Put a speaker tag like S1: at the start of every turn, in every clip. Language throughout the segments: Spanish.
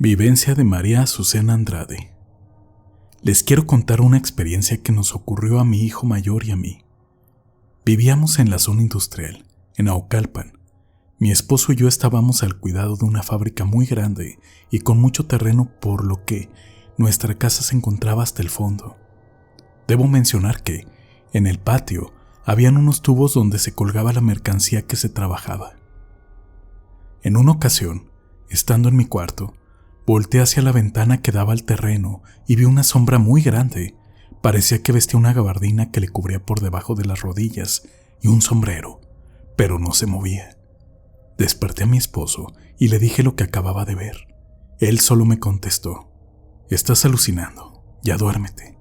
S1: Vivencia de María Azucena Andrade. Les quiero contar una experiencia que nos ocurrió a mi hijo mayor y a mí. Vivíamos en la zona industrial, en Naucalpan. Mi esposo y yo estábamos al cuidado de una fábrica muy grande y con mucho terreno, por lo que nuestra casa se encontraba hasta el fondo. Debo mencionar que, en el patio, habían unos tubos donde se colgaba la mercancía que se trabajaba. En una ocasión, estando en mi cuarto, volteé hacia la ventana que daba al terreno y vi una sombra muy grande. Parecía que vestía una gabardina que le cubría por debajo de las rodillas y un sombrero, pero no se movía. Desperté a mi esposo y le dije lo que acababa de ver. Él solo me contestó: «Estás alucinando, ya duérmete».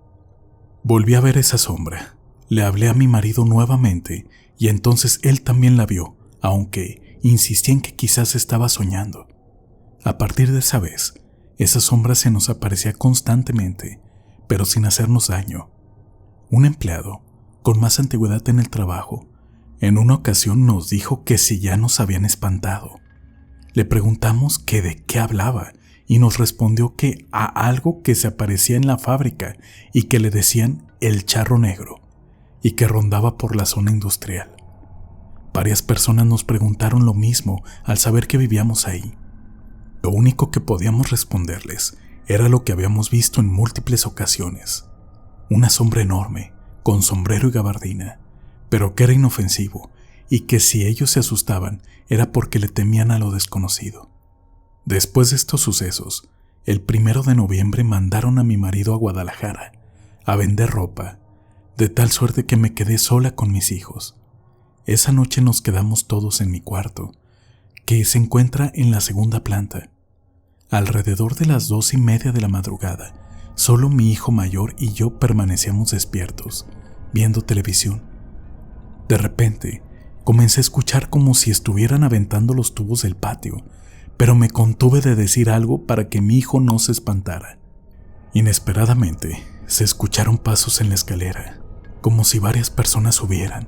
S1: Volví a ver esa sombra. Le hablé a mi marido nuevamente y entonces él también la vio, aunque insistí en que quizás estaba soñando. A partir de esa vez, esa sombra se nos aparecía constantemente, pero sin hacernos daño. Un empleado, con más antigüedad en el trabajo, en una ocasión nos dijo que si ya nos habían espantado. Le preguntamos que de qué hablaba y nos respondió que a algo que se aparecía en la fábrica y que le decían el charro negro y que rondaba por la zona industrial. Varias personas nos preguntaron lo mismo al saber que vivíamos ahí. Lo único que podíamos responderles era lo que habíamos visto en múltiples ocasiones. Una sombra enorme, con sombrero y gabardina, pero que era inofensivo y que si ellos se asustaban era porque le temían a lo desconocido. Después de estos sucesos, el 1 de noviembre mandaron a mi marido a Guadalajara a vender ropa, de tal suerte que me quedé sola con mis hijos. Esa noche nos quedamos todos en mi cuarto, que se encuentra en la segunda planta. Alrededor de las 2:30 de la madrugada, solo mi hijo mayor y yo permanecíamos despiertos, viendo televisión. De repente, comencé a escuchar como si estuvieran aventando los tubos del patio, pero me contuve de decir algo para que mi hijo no se espantara. Inesperadamente, se escucharon pasos en la escalera, como si varias personas subieran.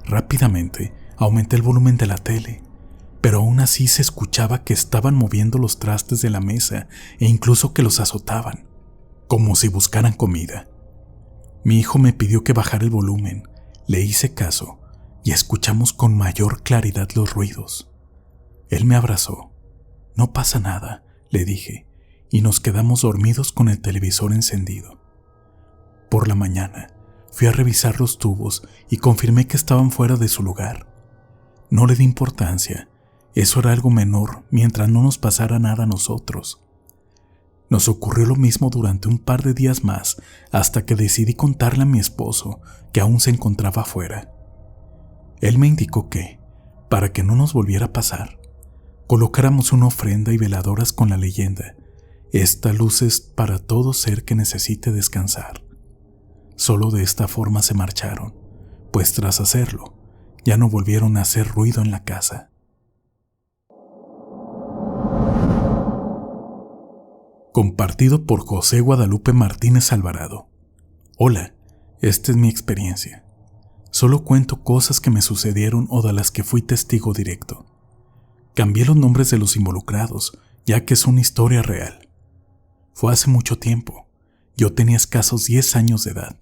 S1: Rápidamente, aumenté el volumen de la tele, pero aún así se escuchaba que estaban moviendo los trastes de la mesa e incluso que los azotaban, como si buscaran comida. Mi hijo me pidió que bajara el volumen, le hice caso y escuchamos con mayor claridad los ruidos. Él me abrazó. «No pasa nada», le dije, y nos quedamos dormidos con el televisor encendido. Por la mañana, fui a revisar los tubos y confirmé que estaban fuera de su lugar. No le di importancia. Eso era algo menor mientras no nos pasara nada a nosotros. Nos ocurrió lo mismo durante un par de días más hasta que decidí contarle a mi esposo que aún se encontraba afuera. Él me indicó que, para que no nos volviera a pasar, colocáramos una ofrenda y veladoras con la leyenda: «Esta luz es para todo ser que necesite descansar». Solo de esta forma se marcharon, pues tras hacerlo, ya no volvieron a hacer ruido en la casa. Compartido por José Guadalupe Martínez Alvarado. Hola, esta es mi experiencia. Solo cuento cosas que me sucedieron o de las que fui testigo directo. Cambié los nombres de los involucrados, ya que es una historia real. Fue hace mucho tiempo. Yo tenía escasos 10 años de edad.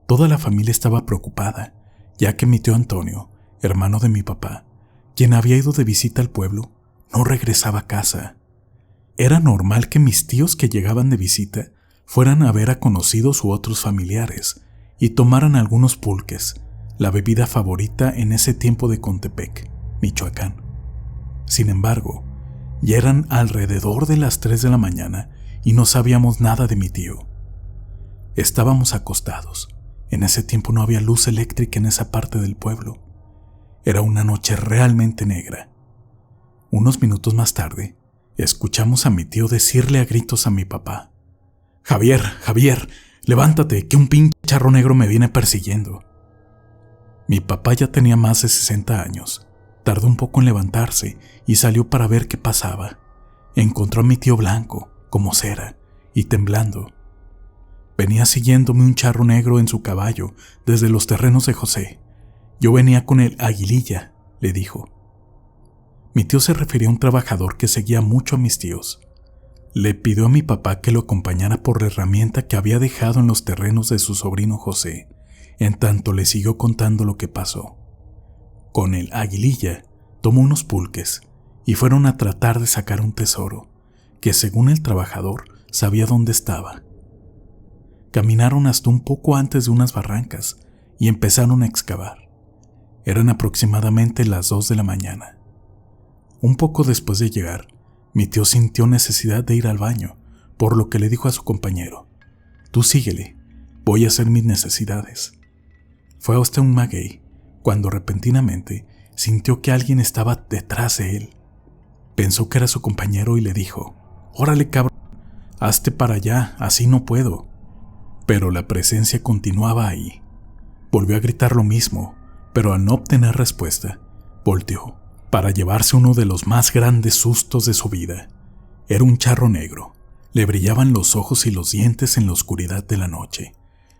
S1: Toda la familia estaba preocupada, ya que mi tío Antonio, hermano de mi papá, quien había ido de visita al pueblo, no regresaba a casa. Era normal que mis tíos que llegaban de visita fueran a ver a conocidos u otros familiares y tomaran algunos pulques, la bebida favorita en ese tiempo de Contepec, Michoacán. Sin embargo, ya eran alrededor de las 3 de la mañana y no sabíamos nada de mi tío. Estábamos acostados. En ese tiempo no había luz eléctrica en esa parte del pueblo. Era una noche realmente negra. Unos minutos más tarde, escuchamos a mi tío decirle a gritos a mi papá: «Javier, Javier, levántate, que un pinche charro negro me viene persiguiendo». Mi papá ya tenía más de 60 años. Tardó un poco en levantarse y salió para ver qué pasaba. Encontró a mi tío blanco, como cera, y temblando. Venía siguiéndome un charro negro en su caballo desde los terrenos de José. Yo venía con el Aguililla, le dijo. Mi tío se refería a un trabajador que seguía mucho a mis tíos. Le pidió a mi papá que lo acompañara por la herramienta que había dejado en los terrenos de su sobrino José, en tanto le siguió contando lo que pasó. Con el Aguililla tomó unos pulques y fueron a tratar de sacar un tesoro, que según el trabajador sabía dónde estaba. Caminaron hasta un poco antes de unas barrancas y empezaron a excavar. Eran aproximadamente las 2 de la mañana. Un poco después de llegar, mi tío sintió necesidad de ir al baño, por lo que le dijo a su compañero: «Tú síguele, voy a hacer mis necesidades». Fue hasta un maguey cuando repentinamente sintió que alguien estaba detrás de él. Pensó que era su compañero y le dijo: «Órale, cabrón, hazte para allá, así no puedo». Pero la presencia continuaba ahí. Volvió a gritar lo mismo, pero al no obtener respuesta, volteó para llevarse uno de los más grandes sustos de su vida. Era un charro negro. Le brillaban los ojos y los dientes en la oscuridad de la noche.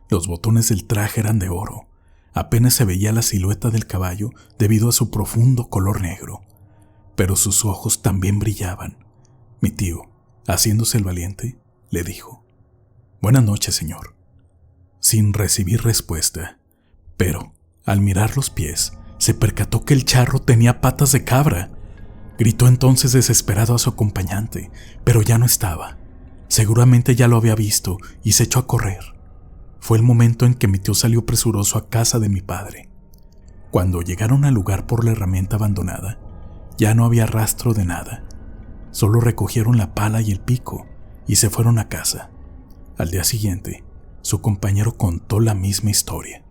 S1: Los botones del traje eran de oro. Apenas se veía la silueta del caballo debido a su profundo color negro. Pero sus ojos también brillaban. Mi tío, haciéndose el valiente, le dijo: «Buenas noches, señor», sin recibir respuesta. Pero, al mirar los pies, se percató que el charro tenía patas de cabra. Gritó entonces desesperado a su acompañante, pero ya no estaba. Seguramente ya lo había visto y se echó a correr. Fue el momento en que mi tío salió presuroso a casa de mi padre. Cuando llegaron al lugar por la herramienta abandonada, ya no había rastro de nada. Solo recogieron la pala y el pico y se fueron a casa. Al día siguiente, su compañero contó la misma historia.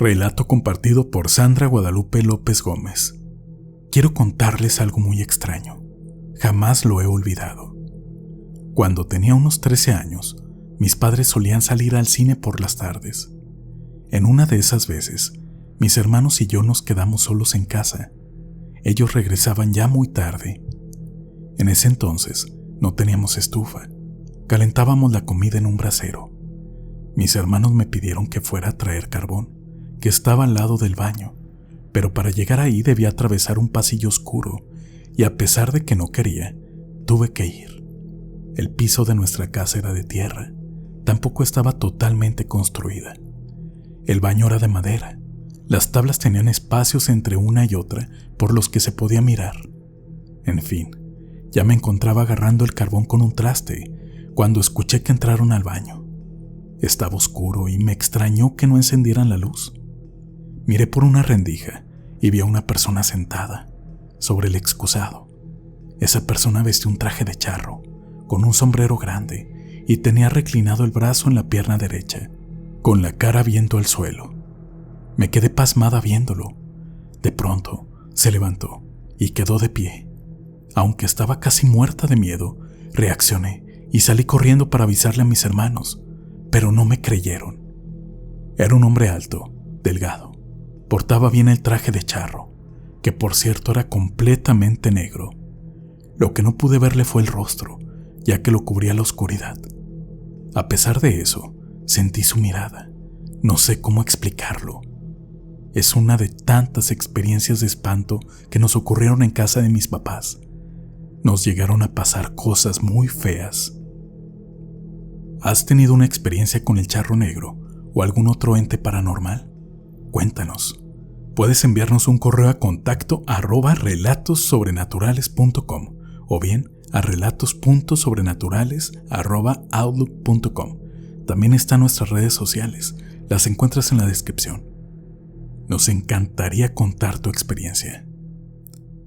S1: Relato compartido por Sandra Guadalupe López Gómez. Quiero contarles algo muy extraño. Jamás lo he olvidado. Cuando tenía unos 13 años, mis padres solían salir al cine por las tardes. En una de esas veces, mis hermanos y yo nos quedamos solos en casa. Ellos regresaban ya muy tarde. En ese entonces, no teníamos estufa. Calentábamos la comida en un brasero. Mis hermanos me pidieron que fuera a traer carbón, que estaba al lado del baño, pero para llegar ahí debía atravesar un pasillo oscuro, y a pesar de que no quería, tuve que ir. El piso de nuestra casa era de tierra, tampoco estaba totalmente construida. El baño era de madera, las tablas tenían espacios entre una y otra por los que se podía mirar. En fin, ya me encontraba agarrando el carbón con un traste, cuando escuché que entraron al baño. Estaba oscuro y me extrañó que no encendieran la luz. Miré por una rendija y vi a una persona sentada sobre el excusado. Esa persona vestía un traje de charro, con un sombrero grande, y tenía reclinado el brazo en la pierna derecha, con la cara viendo al suelo. Me quedé pasmada viéndolo. De pronto, se levantó y quedó de pie. Aunque estaba casi muerta de miedo, reaccioné y salí corriendo para avisarle a mis hermanos, pero no me creyeron. Era un hombre alto, delgado. Portaba bien el traje de charro, que por cierto era completamente negro. Lo que no pude verle fue el rostro, ya que lo cubría la oscuridad. A pesar de eso, sentí su mirada. No sé cómo explicarlo. Es una de tantas experiencias de espanto que nos ocurrieron en casa de mis papás. Nos llegaron a pasar cosas muy feas. ¿Has tenido una experiencia con el charro negro o algún otro ente paranormal? Cuéntanos. Puedes enviarnos un correo a contacto@relatossobrenaturales.com o bien a relatos.sobrenaturales@outlook.com. También están nuestras redes sociales. Las encuentras en la descripción. Nos encantaría contar tu experiencia.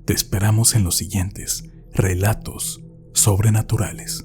S1: Te esperamos en los siguientes Relatos Sobrenaturales.